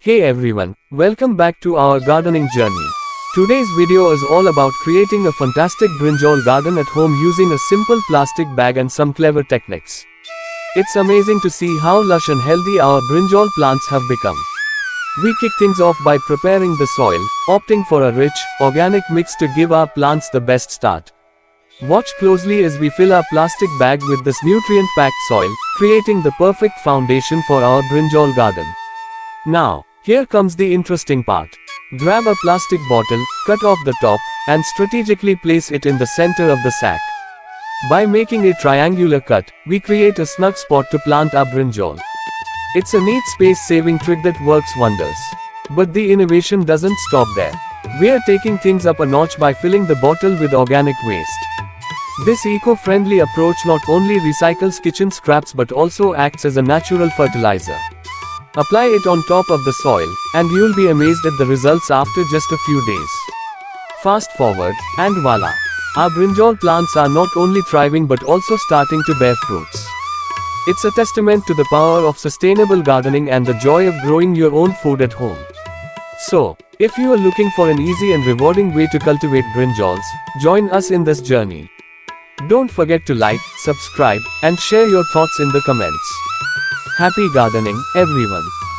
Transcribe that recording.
Hey everyone, welcome back to our gardening journey. Today's video is all about creating a fantastic brinjal garden at home using a simple plastic bag and some clever techniques. It's amazing to see how lush and healthy our brinjal plants have become. We kick things off by preparing the soil, opting for a rich, organic mix to give our plants the best start. Watch closely as we fill our plastic bag with this nutrient-packed soil, creating the perfect foundation for our brinjal garden. Now, here comes the interesting part. Grab a plastic bottle, cut off the top, and strategically place it in the center of the sack. By making a triangular cut, we create a snug spot to plant our brinjal. It's a neat space-saving trick that works wonders. But the innovation doesn't stop there. We are taking things up a notch by filling the bottle with organic waste. This eco-friendly approach not only recycles kitchen scraps but also acts as a natural fertilizer. Apply it on top of the soil, and you'll be amazed at the results after just a few days. Fast forward, and voila! Our brinjal plants are not only thriving but also starting to bear fruits. It's a testament to the power of sustainable gardening and the joy of growing your own food at home. So, if you are looking for an easy and rewarding way to cultivate brinjals, join us in this journey. Don't forget to like, subscribe, and share your thoughts in the comments. Happy gardening, everyone!